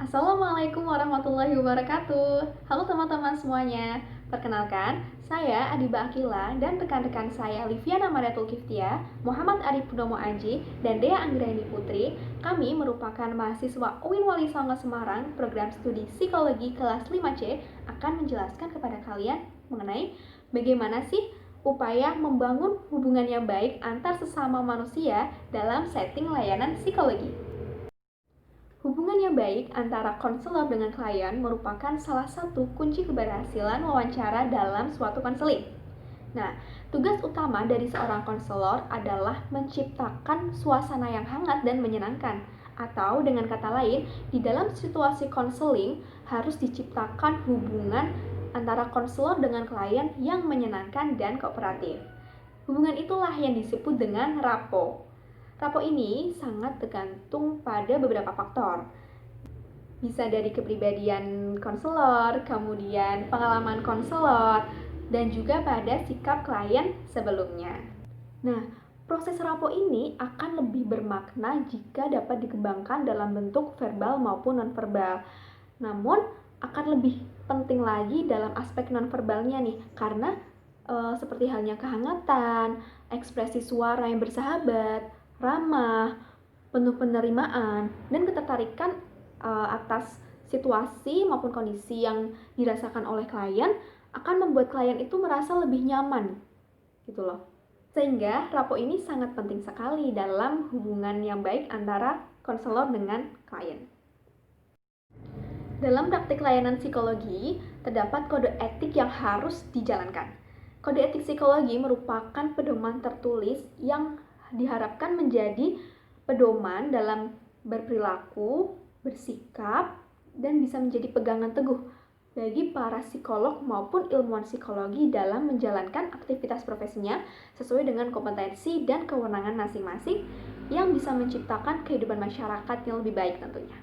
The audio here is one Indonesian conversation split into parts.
Assalamualaikum warahmatullahi wabarakatuh. Halo teman-teman semuanya. Perkenalkan, saya Adiba Akila dan rekan-rekan saya Liviana Mariatul Kiftia, Muhammad Arif Purnomo Aji, dan Dea Anggraini Putri. Kami merupakan mahasiswa UIN Wali Songo Semarang, program studi psikologi kelas 5C, akan menjelaskan kepada kalian mengenai bagaimana sih upaya membangun hubungan yang baik antar sesama manusia dalam setting layanan psikologi. Hubungan yang baik antara konselor dengan klien merupakan salah satu kunci keberhasilan wawancara dalam suatu konseling. Nah, tugas utama dari seorang konselor adalah menciptakan suasana yang hangat dan menyenangkan. Atau dengan kata lain, di dalam situasi konseling harus diciptakan hubungan antara konselor dengan klien yang menyenangkan dan kooperatif. Hubungan itulah yang disebut dengan rapport. Rapport ini sangat tergantung pada beberapa faktor. Bisa dari kepribadian konselor, kemudian pengalaman konselor, dan juga pada sikap klien sebelumnya. Nah, proses rapport ini akan lebih bermakna jika dapat dikembangkan dalam bentuk verbal maupun nonverbal. Namun, akan lebih penting lagi dalam aspek nonverbalnya nih, karena seperti halnya kehangatan, ekspresi suara yang bersahabat, ramah, penuh penerimaan, dan ketertarikan atas situasi maupun kondisi yang dirasakan oleh klien akan membuat klien itu merasa lebih nyaman gitu loh. Sehingga rapport ini sangat penting sekali dalam hubungan yang baik antara konselor dengan klien. Dalam praktik layanan psikologi, terdapat kode etik yang harus dijalankan. Kode etik psikologi merupakan pedoman tertulis yang diharapkan menjadi pedoman dalam berperilaku, bersikap, dan bisa menjadi pegangan teguh bagi para psikolog maupun ilmuwan psikologi dalam menjalankan aktivitas profesinya sesuai dengan kompetensi dan kewenangan masing-masing yang bisa menciptakan kehidupan masyarakat yang lebih baik tentunya.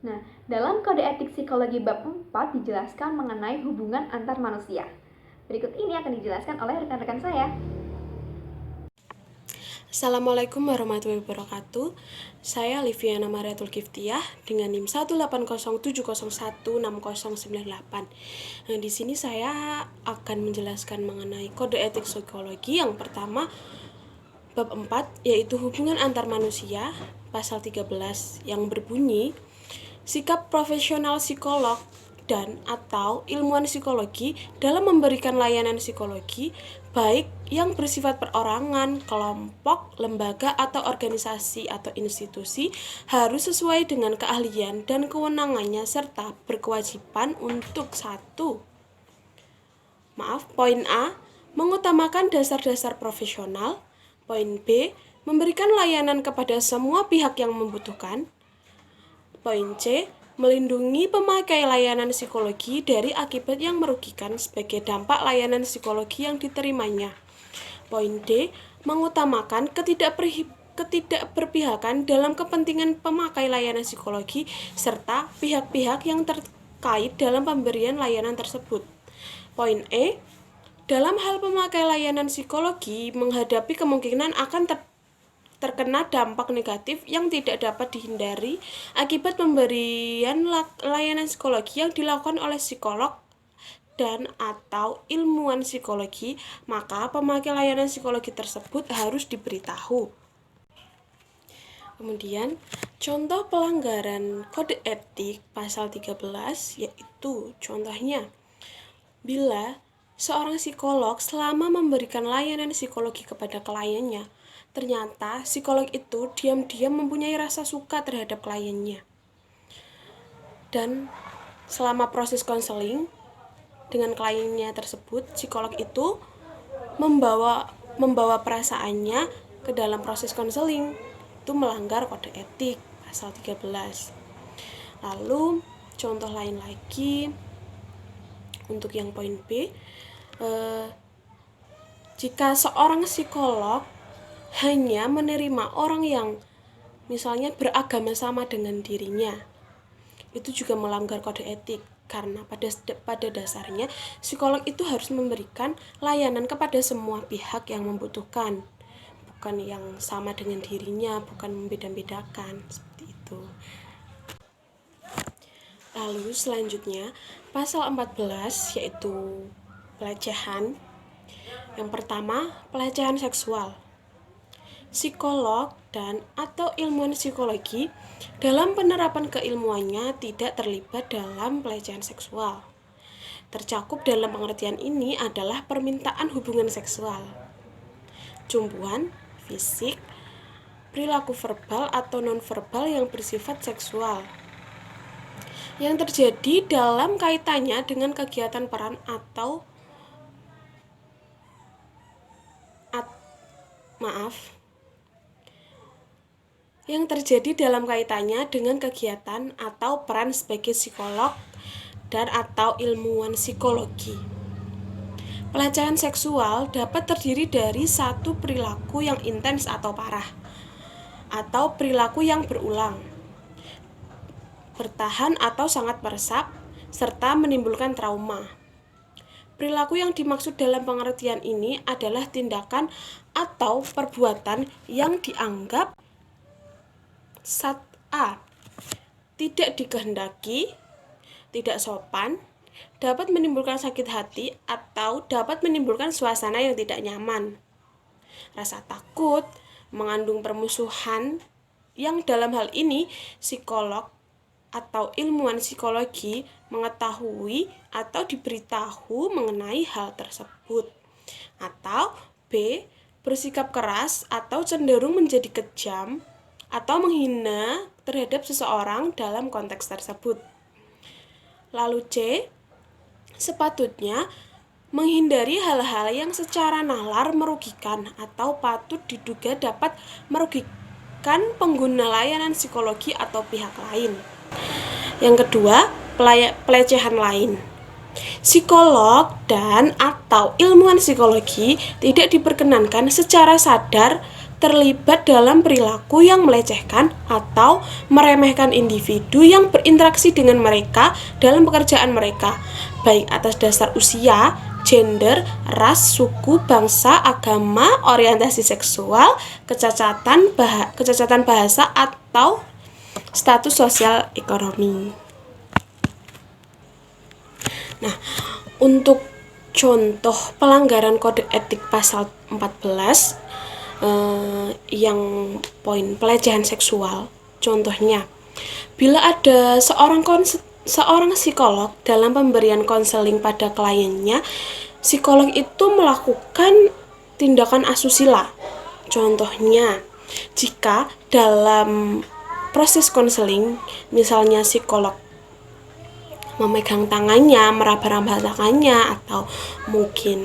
Nah, dalam kode etik psikologi bab 4 dijelaskan mengenai hubungan antar manusia. Berikut ini akan dijelaskan oleh rekan-rekan saya. Assalamualaikum warahmatullahi wabarakatuh. Saya Liviana Mariatul Kiftiah dengan NIM 18070160098. Nah, di sini saya akan menjelaskan mengenai kode etik psikologi. Yang pertama, bab 4 yaitu hubungan antar manusia, pasal 13 yang berbunyi, sikap profesional psikolog dan atau ilmuwan psikologi dalam memberikan layanan psikologi baik yang bersifat perorangan, kelompok, lembaga atau organisasi atau institusi harus sesuai dengan keahlian dan kewenangannya serta berkewajiban untuk poin A, mengutamakan dasar-dasar profesional. Poin B, memberikan layanan kepada semua pihak yang membutuhkan. Poin C, melindungi pemakai layanan psikologi dari akibat yang merugikan sebagai dampak layanan psikologi yang diterimanya. Poin D, mengutamakan ketidakberpihakan dalam kepentingan pemakai layanan psikologi serta pihak-pihak yang terkait dalam pemberian layanan tersebut. Poin E, dalam hal pemakai layanan psikologi menghadapi kemungkinan akan terkena dampak negatif yang tidak dapat dihindari akibat pemberian layanan psikologi yang dilakukan oleh psikolog dan atau ilmuwan psikologi, maka pemakai layanan psikologi tersebut harus diberitahu. Kemudian, contoh pelanggaran kode etik pasal 13 yaitu contohnya, bila seorang psikolog selama memberikan layanan psikologi kepada kliennya, ternyata psikolog itu diam-diam mempunyai rasa suka terhadap kliennya. Dan selama proses konseling dengan kliennya tersebut, psikolog itu membawa perasaannya ke dalam proses konseling. Itu melanggar kode etik pasal 13. Lalu contoh lain lagi untuk yang poin B, jika seorang psikolog hanya menerima orang yang misalnya beragama sama dengan dirinya, itu juga melanggar kode etik, karena pada dasarnya psikolog itu harus memberikan layanan kepada semua pihak yang membutuhkan, bukan yang sama dengan dirinya, bukan membeda-bedakan seperti itu. Lalu selanjutnya pasal 14 yaitu pelecehan. Yang pertama, pelecehan seksual. Psikolog dan atau ilmuwan psikologi dalam penerapan keilmuannya tidak terlibat dalam pelecehan seksual. Tercakup dalam pengertian ini adalah permintaan hubungan seksual, cumbuan, fisik, perilaku verbal atau nonverbal yang bersifat seksual, yang terjadi dalam kaitannya dengan kegiatan peran atau yang terjadi dalam kaitannya dengan kegiatan atau peran sebagai psikolog dan atau ilmuwan psikologi. Pelecehan seksual dapat terdiri dari satu perilaku yang intens atau parah, atau perilaku yang berulang, bertahan atau sangat meresap, serta menimbulkan trauma. Perilaku yang dimaksud dalam pengertian ini adalah tindakan atau perbuatan yang dianggap A. Tidak dikehendaki, tidak sopan, dapat menimbulkan sakit hati, atau dapat menimbulkan suasana yang tidak nyaman. Rasa takut, mengandung permusuhan, yang dalam hal ini psikolog atau ilmuwan psikologi mengetahui atau diberitahu mengenai hal tersebut. Atau B. Bersikap keras atau cenderung menjadi kejam atau menghina terhadap seseorang dalam konteks tersebut. Lalu C. Sepatutnya menghindari hal-hal yang secara nalar merugikan atau patut diduga dapat merugikan pengguna layanan psikologi atau pihak lain. Yang kedua, pelecehan lain. Psikolog dan atau ilmuwan psikologi tidak diperkenankan secara sadar terlibat dalam perilaku yang melecehkan atau meremehkan individu yang berinteraksi dengan mereka dalam pekerjaan mereka, baik atas dasar usia, gender, ras, suku, bangsa, agama, orientasi seksual, kecacatan bahasa, atau status sosial ekonomi. Nah, untuk contoh pelanggaran kode etik pasal 14 yang poin pelecehan seksual, contohnya bila ada seorang psikolog dalam pemberian konseling pada kliennya, psikolog itu melakukan tindakan asusila. Contohnya, jika dalam proses konseling, misalnya psikolog memegang tangannya, meraba-raba tangannya, atau mungkin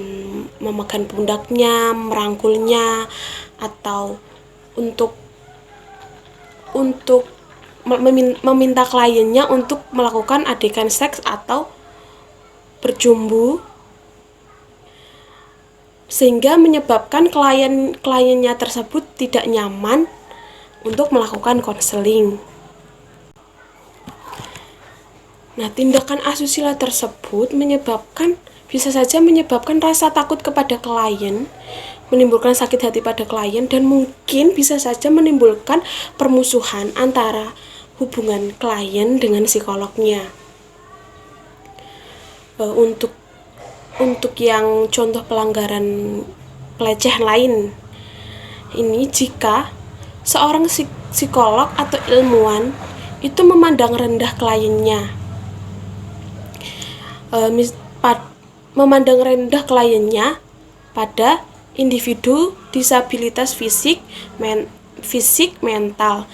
memegang pundaknya, merangkulnya, atau untuk meminta kliennya untuk melakukan adegan seks atau berjumbu, sehingga menyebabkan kliennya tersebut tidak nyaman untuk melakukan konseling. Nah, tindakan asusila tersebut bisa saja menyebabkan rasa takut kepada klien, menimbulkan sakit hati pada klien, dan mungkin bisa saja menimbulkan permusuhan antara hubungan klien dengan psikolognya. Untuk yang contoh pelanggaran pelecehan lain, ini jika seorang psikolog atau ilmuwan itu memandang rendah kliennya, pada individu disabilitas fisik, mental.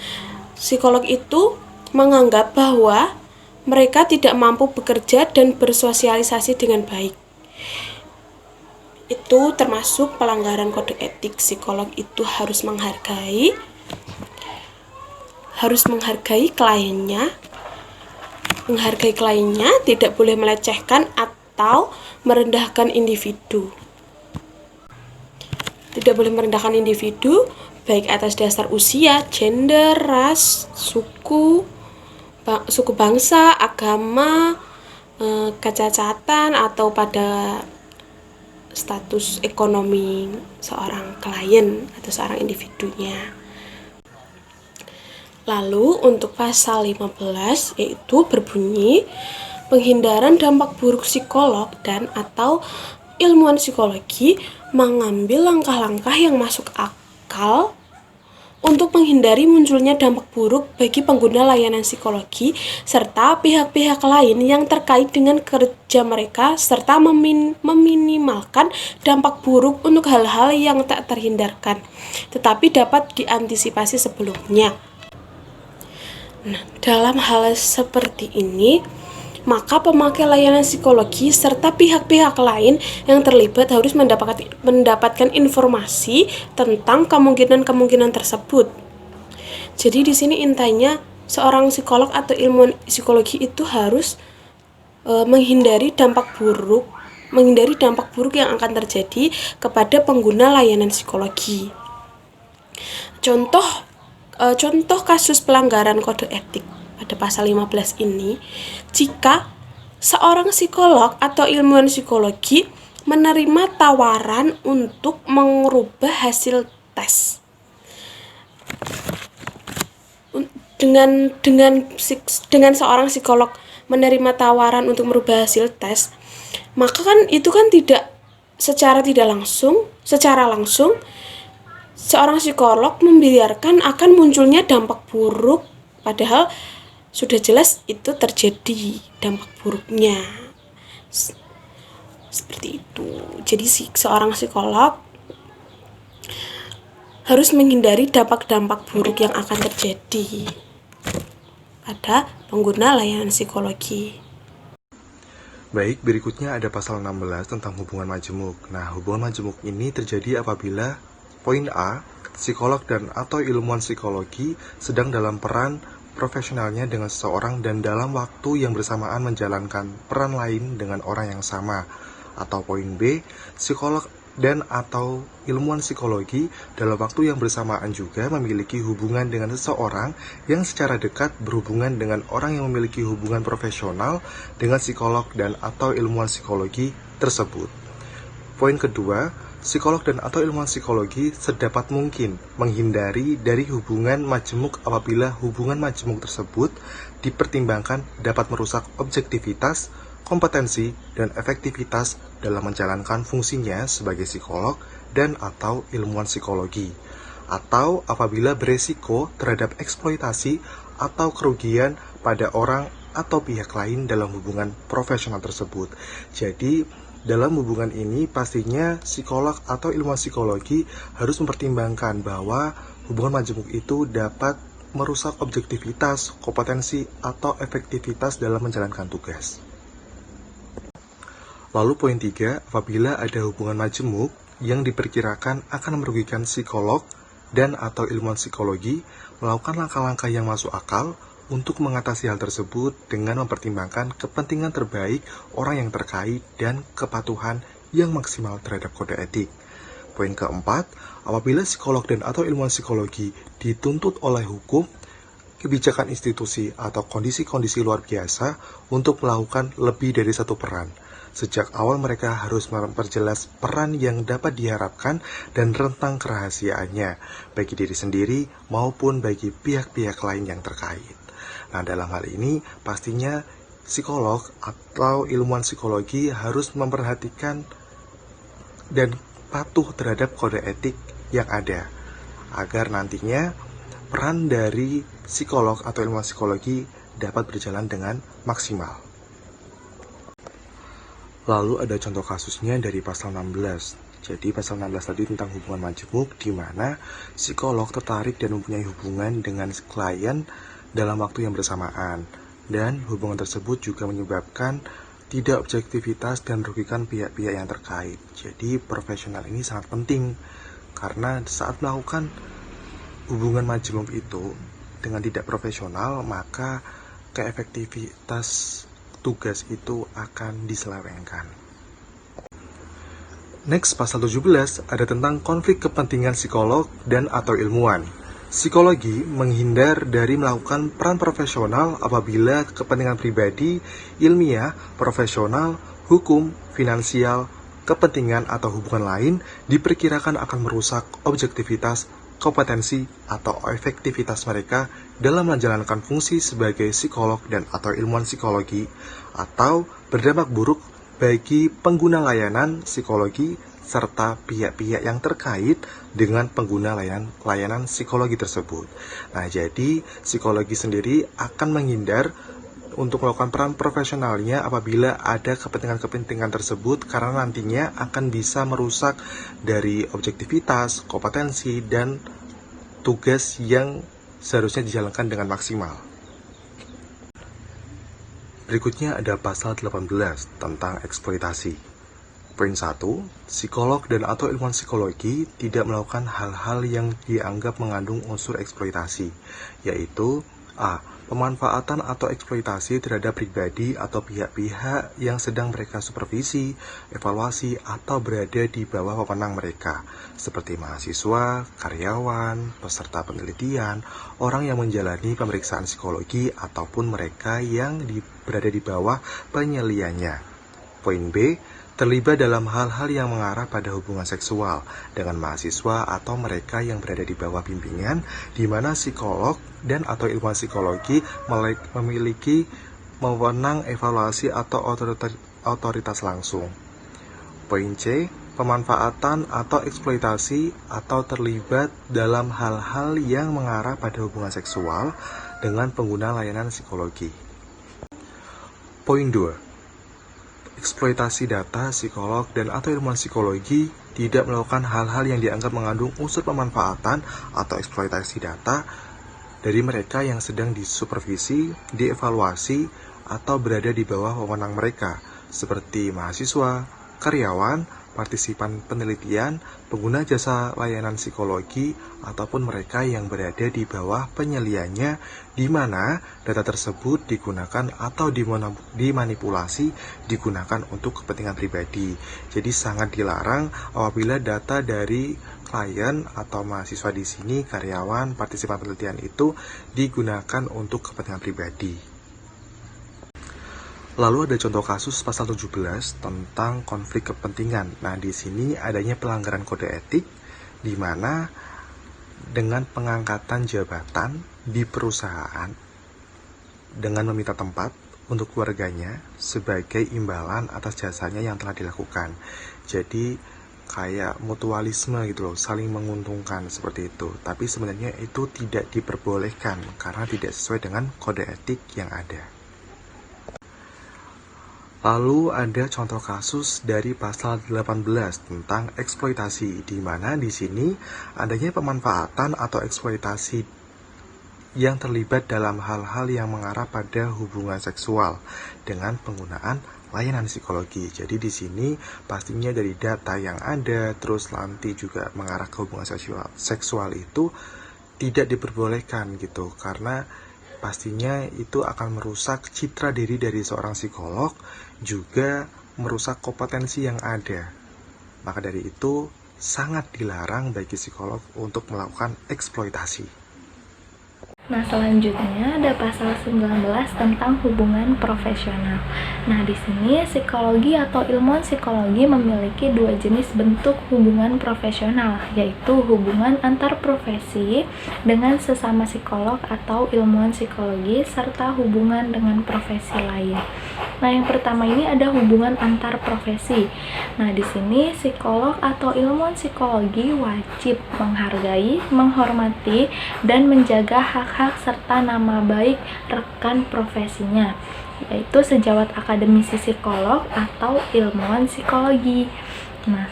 Psikolog itu menganggap bahwa mereka tidak mampu bekerja dan bersosialisasi dengan baik. Itu termasuk pelanggaran kode etik. Psikolog itu harus menghargai kliennya, tidak boleh melecehkan atau merendahkan individu. Tidak boleh merendahkan individu baik atas dasar usia, gender, ras, suku bangsa, agama, kecacatan, atau pada status ekonomi seorang klien atau seorang individunya. Lalu untuk pasal 15 yaitu berbunyi penghindaran dampak buruk psikolog dan atau ilmuwan psikologi mengambil langkah-langkah yang masuk akal untuk menghindari munculnya dampak buruk bagi pengguna layanan psikologi serta pihak-pihak lain yang terkait dengan kerja mereka serta meminimalkan dampak buruk untuk hal-hal yang tak terhindarkan tetapi dapat diantisipasi sebelumnya. Nah, dalam hal seperti ini, maka pemakai layanan psikologi serta pihak-pihak lain yang terlibat harus mendapatkan informasi tentang kemungkinan-kemungkinan tersebut. Jadi di sini intinya seorang psikolog atau ilmuwan psikologi itu harus menghindari dampak buruk yang akan terjadi kepada pengguna layanan psikologi. Contoh kasus pelanggaran kode etik pada pasal 15 ini, jika seorang psikolog atau ilmuwan psikologi menerima tawaran untuk merubah hasil tes. Dengan seorang psikolog menerima tawaran untuk merubah hasil tes, maka kan itu kan secara langsung seorang psikolog membiarkan akan munculnya dampak buruk, padahal sudah jelas itu terjadi dampak buruknya. Seperti itu. Jadi seorang psikolog harus menghindari dampak-dampak buruk yang akan terjadi pada pengguna layanan psikologi. Baik, berikutnya ada pasal 16 tentang hubungan majemuk. Nah, hubungan majemuk ini terjadi apabila poin A, psikolog dan atau ilmuwan psikologi sedang dalam peran profesionalnya dengan seseorang dan dalam waktu yang bersamaan menjalankan peran lain dengan orang yang sama. Atau poin B, psikolog dan atau ilmuwan psikologi dalam waktu yang bersamaan juga memiliki hubungan dengan seseorang yang secara dekat berhubungan dengan orang yang memiliki hubungan profesional dengan psikolog dan atau ilmuwan psikologi tersebut. Poin kedua, psikolog dan atau ilmuwan psikologi sedapat mungkin menghindari dari hubungan majemuk apabila hubungan majemuk tersebut dipertimbangkan dapat merusak objektivitas, kompetensi, dan efektivitas dalam menjalankan fungsinya sebagai psikolog dan atau ilmuwan psikologi, atau apabila beresiko terhadap eksploitasi atau kerugian pada orang atau pihak lain dalam hubungan profesional tersebut. Jadi, dalam hubungan ini pastinya psikolog atau ilmuwan psikologi harus mempertimbangkan bahwa hubungan majemuk itu dapat merusak objektivitas, kompetensi, atau efektivitas dalam menjalankan tugas. Lalu poin 3, apabila ada hubungan majemuk yang diperkirakan akan merugikan psikolog dan atau ilmuwan psikologi, melakukan langkah-langkah yang masuk akal untuk mengatasi hal tersebut dengan mempertimbangkan kepentingan terbaik orang yang terkait dan kepatuhan yang maksimal terhadap kode etik. Poin keempat, apabila psikolog dan atau ilmuwan psikologi dituntut oleh hukum, kebijakan institusi atau kondisi-kondisi luar biasa untuk melakukan lebih dari satu peran. Sejak awal mereka harus memperjelas peran yang dapat diharapkan dan rentang kerahasiaannya, bagi diri sendiri maupun bagi pihak-pihak lain yang terkait. Nah, dalam hal ini pastinya psikolog atau ilmuwan psikologi harus memperhatikan dan patuh terhadap kode etik yang ada, agar nantinya peran dari psikolog atau ilmuwan psikologi dapat berjalan dengan maksimal. Lalu ada contoh kasusnya dari pasal 16. Jadi pasal 16 tadi tentang hubungan majemuk, di mana psikolog tertarik dan mempunyai hubungan dengan klien dalam waktu yang bersamaan. Dan hubungan tersebut juga menyebabkan tidak objektivitas dan merugikan pihak-pihak yang terkait. Jadi profesional ini sangat penting, karena saat melakukan hubungan majemuk itu dengan tidak profesional, maka keefektivitas tugas itu akan diselewengkan. Next, pasal 17 ada tentang konflik kepentingan psikolog dan atau ilmuwan. Psikologi menghindar dari melakukan peran profesional apabila kepentingan pribadi, ilmiah, profesional, hukum, finansial, kepentingan atau hubungan lain diperkirakan akan merusak objektivitas, kompetensi, atau efektivitas mereka dalam menjalankan fungsi sebagai psikolog dan atau ilmuwan psikologi, atau berdampak buruk bagi pengguna layanan psikologi serta pihak-pihak yang terkait dengan pengguna layanan psikologi tersebut. Nah, jadi psikologi sendiri akan menghindar untuk melakukan peran profesionalnya apabila ada kepentingan-kepentingan tersebut, karena nantinya akan bisa merusak dari objektivitas, kompetensi, dan tugas yang seharusnya dijalankan dengan maksimal. Berikutnya ada pasal 18 tentang eksploitasi. Poin 1, psikolog dan atau ilmuwan psikologi tidak melakukan hal-hal yang dianggap mengandung unsur eksploitasi, yaitu A. Pemanfaatan atau eksploitasi terhadap pribadi atau pihak-pihak yang sedang mereka supervisi, evaluasi, atau berada di bawah wewenang mereka, seperti mahasiswa, karyawan, peserta penelitian, orang yang menjalani pemeriksaan psikologi, ataupun mereka yang berada di bawah penyeliannya. Poin B, terlibat dalam hal-hal yang mengarah pada hubungan seksual dengan mahasiswa atau mereka yang berada di bawah bimbingan, di mana psikolog dan atau ilmuwan psikologi memiliki wewenang evaluasi atau otoritas langsung. Poin C, pemanfaatan atau eksploitasi atau terlibat dalam hal-hal yang mengarah pada hubungan seksual dengan pengguna layanan psikologi. Poin 2, eksploitasi data, psikolog dan atau ilmuwan psikologi tidak melakukan hal-hal yang dianggap mengandung unsur pemanfaatan atau eksploitasi data dari mereka yang sedang disupervisi, dievaluasi, atau berada di bawah wewenang mereka, seperti mahasiswa, karyawan, partisipan penelitian, pengguna jasa layanan psikologi, ataupun mereka yang berada di bawah penyeliannya, di mana data tersebut digunakan atau dimanipulasi digunakan untuk kepentingan pribadi. Jadi sangat dilarang apabila data dari klien atau mahasiswa di sini, karyawan, partisipan penelitian itu digunakan untuk kepentingan pribadi. Lalu ada contoh kasus pasal 17 tentang konflik kepentingan. Nah, di sini adanya pelanggaran kode etik di mana dengan pengangkatan jabatan di perusahaan dengan meminta tempat untuk keluarganya sebagai imbalan atas jasanya yang telah dilakukan. Jadi kayak mutualisme gitu loh, saling menguntungkan seperti itu. Tapi sebenarnya itu tidak diperbolehkan karena tidak sesuai dengan kode etik yang ada. Lalu ada contoh kasus dari pasal 18 tentang eksploitasi, di mana di sini adanya pemanfaatan atau eksploitasi yang terlibat dalam hal-hal yang mengarah pada hubungan seksual dengan penggunaan layanan psikologi. Jadi di sini pastinya dari data yang ada, terus nanti juga mengarah ke hubungan seksual itu tidak diperbolehkan gitu, karena pastinya itu akan merusak citra diri dari seorang psikolog, juga merusak kompetensi yang ada. Maka dari itu sangat dilarang bagi psikolog untuk melakukan eksploitasi. Nah, selanjutnya ada pasal 19 tentang hubungan profesional. Nah, di sini psikologi atau ilmuwan psikologi memiliki dua jenis bentuk hubungan profesional, yaitu hubungan antar profesi dengan sesama psikolog atau ilmuwan psikologi, serta hubungan dengan profesi lain. Nah, yang pertama ini ada hubungan antar profesi. Nah, di sini psikolog atau ilmuwan psikologi wajib menghargai, menghormati, dan menjaga hak-hak serta nama baik rekan profesinya, yaitu sejawat akademisi psikolog atau ilmuwan psikologi. Nah,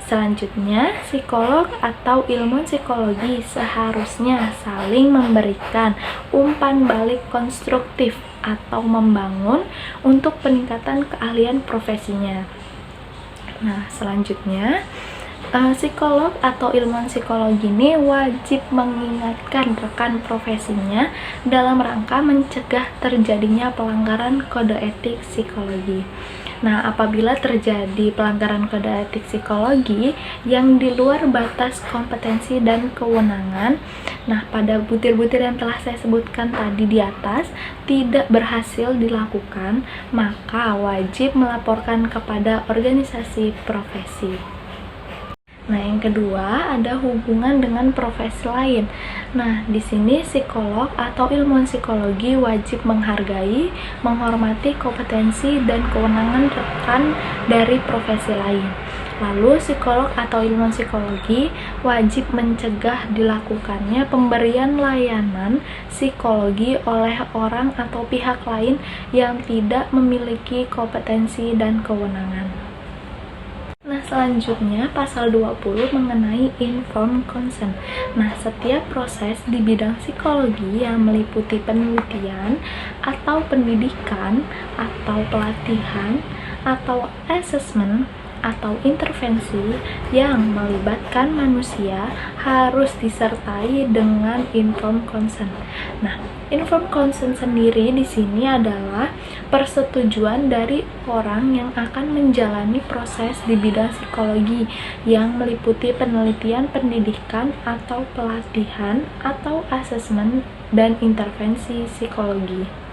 selanjutnya psikolog atau ilmuwan psikologi seharusnya saling memberikan umpan balik konstruktif atau membangun untuk peningkatan keahlian profesinya. Nah, selanjutnya psikolog atau ilmuwan psikologi ini wajib mengingatkan rekan profesinya dalam rangka mencegah terjadinya pelanggaran kode etik psikologi. Nah, apabila terjadi pelanggaran kode etik psikologi yang di luar batas kompetensi dan kewenangan, nah pada butir-butir yang telah saya sebutkan tadi di atas tidak berhasil dilakukan, maka wajib melaporkan kepada organisasi profesi. Nah, yang kedua ada hubungan dengan profesi lain. Nah, di sini psikolog atau ilmuwan psikologi wajib menghargai, menghormati kompetensi dan kewenangan rekan dari profesi lain. Lalu, psikolog atau ilmuwan psikologi wajib mencegah dilakukannya pemberian layanan psikologi oleh orang atau pihak lain yang tidak memiliki kompetensi dan kewenangan. Nah, selanjutnya pasal 20 mengenai informed consent. Nah, setiap proses di bidang psikologi yang meliputi penelitian atau pendidikan atau pelatihan atau assessment atau intervensi yang melibatkan manusia harus disertai dengan informed consent. Nah, informed consent sendiri di sini adalah persetujuan dari orang yang akan menjalani proses di bidang psikologi yang meliputi penelitian, pendidikan, atau pelatihan, atau asesmen dan intervensi psikologi.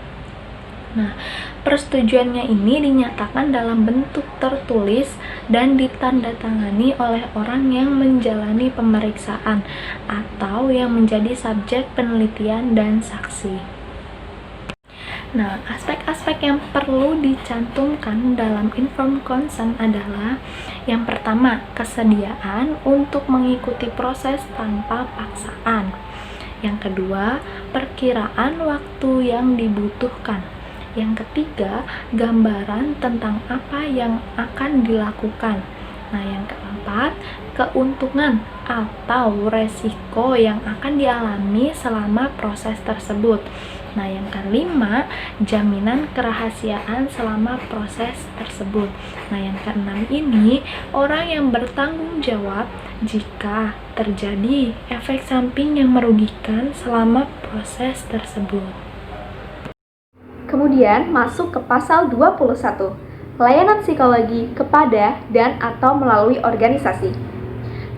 Nah, persetujuannya ini dinyatakan dalam bentuk tertulis dan ditandatangani oleh orang yang menjalani pemeriksaan atau yang menjadi subjek penelitian dan saksi. Nah, aspek-aspek yang perlu dicantumkan dalam informed consent adalah yang pertama, kesediaan untuk mengikuti proses tanpa paksaan. Yang kedua, perkiraan waktu yang dibutuhkan. Yang ketiga, gambaran tentang apa yang akan dilakukan. Nah, yang keempat, keuntungan atau resiko yang akan dialami selama proses tersebut. Nah, yang kelima, jaminan kerahasiaan selama proses tersebut. Nah, yang keenam ini, orang yang bertanggung jawab jika terjadi efek samping yang merugikan selama proses tersebut. Kemudian masuk ke pasal 21, layanan psikologi kepada dan atau melalui organisasi.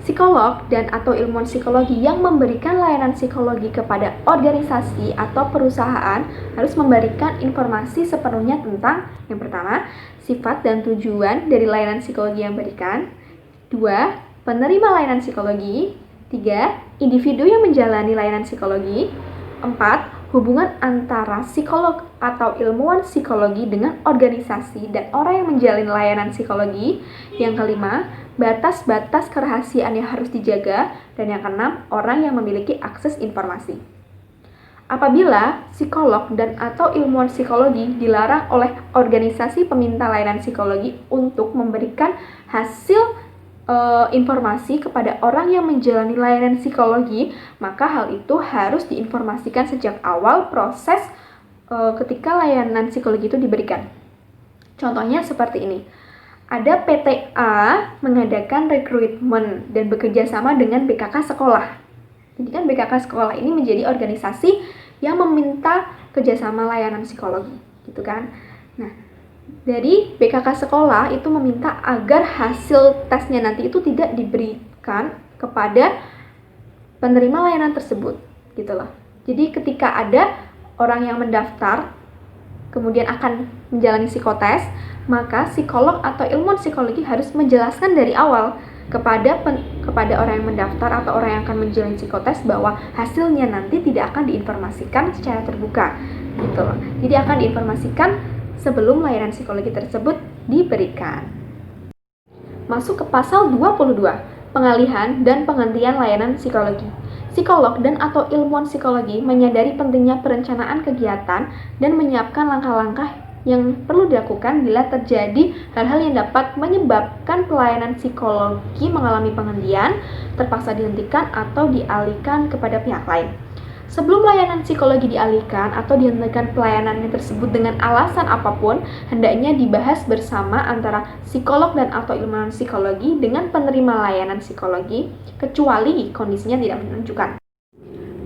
Psikolog dan atau ilmuwan psikologi yang memberikan layanan psikologi kepada organisasi atau perusahaan harus memberikan informasi sepenuhnya tentang yang pertama, sifat dan tujuan dari layanan psikologi yang diberikan. 2. Penerima layanan psikologi. 3. Individu yang menjalani layanan psikologi. 4. Hubungan antara psikolog atau ilmuwan psikologi dengan organisasi dan orang yang menjalani layanan psikologi. Yang kelima, batas-batas kerahasiaan yang harus dijaga. Dan yang keenam, orang yang memiliki akses informasi. Apabila psikolog dan atau ilmuwan psikologi dilarang oleh organisasi peminta layanan psikologi untuk memberikan hasil informasi kepada orang yang menjalani layanan psikologi, maka hal itu harus diinformasikan sejak awal proses ketika layanan psikologi itu diberikan. Contohnya seperti ini. Ada PTA mengadakan rekrutmen dan bekerja sama dengan BKK sekolah. Jadi kan BKK sekolah ini menjadi organisasi yang meminta kerjasama layanan psikologi, gitu kan. Nah, dari BKK sekolah itu meminta agar hasil tesnya nanti itu tidak diberikan kepada penerima layanan tersebut, gitu loh. Jadi ketika ada orang yang mendaftar kemudian akan menjalani psikotes, maka psikolog atau ilmuwan psikologi harus menjelaskan dari awal kepada orang yang mendaftar atau orang yang akan menjalani psikotes bahwa hasilnya nanti tidak akan diinformasikan secara terbuka, gitu loh. Jadi akan diinformasikan sebelum layanan psikologi tersebut diberikan. Masuk ke pasal 22, pengalihan dan penghentian layanan psikologi. Psikolog dan atau ilmuwan psikologi menyadari pentingnya perencanaan kegiatan dan menyiapkan langkah-langkah yang perlu dilakukan bila terjadi hal-hal yang dapat menyebabkan pelayanan psikologi mengalami penghentian, terpaksa dihentikan atau dialihkan kepada pihak lain. Sebelum layanan psikologi dialihkan atau dihentikan pelayanannya tersebut dengan alasan apapun, hendaknya dibahas bersama antara psikolog dan atau ilmuwan psikologi dengan penerima layanan psikologi, kecuali kondisinya tidak menunjukkan.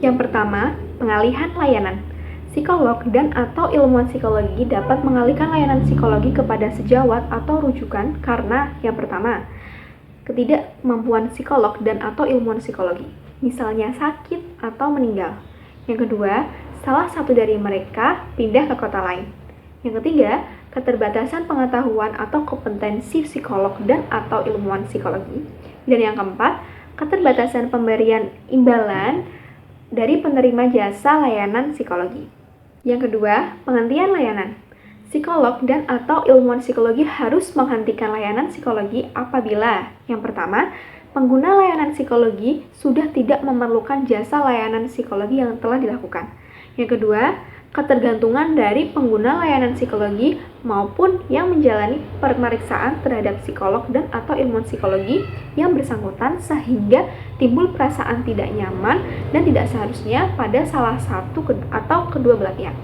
Yang pertama, pengalihan layanan. Psikolog dan atau ilmuwan psikologi dapat mengalihkan layanan psikologi kepada sejawat atau rujukan karena yang pertama, ketidakmampuan psikolog dan atau ilmuwan psikologi, misalnya sakit atau meninggal. Yang kedua, salah satu dari mereka pindah ke kota lain. Yang ketiga, keterbatasan pengetahuan atau kompetensi psikolog dan atau ilmuwan psikologi. Dan yang keempat, keterbatasan pemberian imbalan dari penerima jasa layanan psikologi. Yang kedua, penghentian layanan. Psikolog dan atau ilmuwan psikologi harus menghentikan layanan psikologi apabila yang pertama, pengguna layanan psikologi sudah tidak memerlukan jasa layanan psikologi yang telah dilakukan. Yang kedua, ketergantungan dari pengguna layanan psikologi maupun yang menjalani pemeriksaan terhadap psikolog dan atau ilmuwan psikologi yang bersangkutan sehingga timbul perasaan tidak nyaman dan tidak seharusnya pada salah satu atau kedua belah pihak.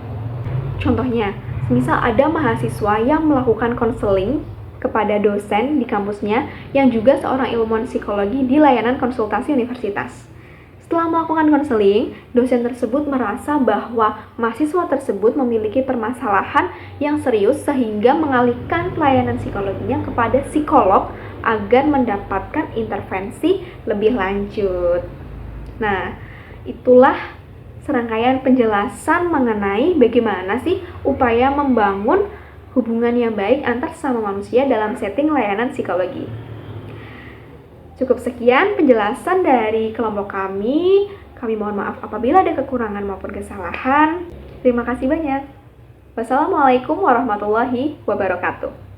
Contohnya, misal ada mahasiswa yang melakukan konseling kepada dosen di kampusnya yang juga seorang ilmuwan psikologi di layanan konsultasi universitas. Setelah melakukan konseling, dosen tersebut merasa bahwa mahasiswa tersebut memiliki permasalahan yang serius sehingga mengalihkan pelayanan psikologinya kepada psikolog agar mendapatkan intervensi lebih lanjut. Nah, itulah serangkaian penjelasan mengenai bagaimana sih upaya membangun hubungan yang baik antar sesama manusia dalam setting layanan psikologi. Cukup sekian penjelasan dari kelompok kami. Kami mohon maaf apabila ada kekurangan maupun kesalahan. Terima kasih banyak. Wassalamualaikum warahmatullahi wabarakatuh.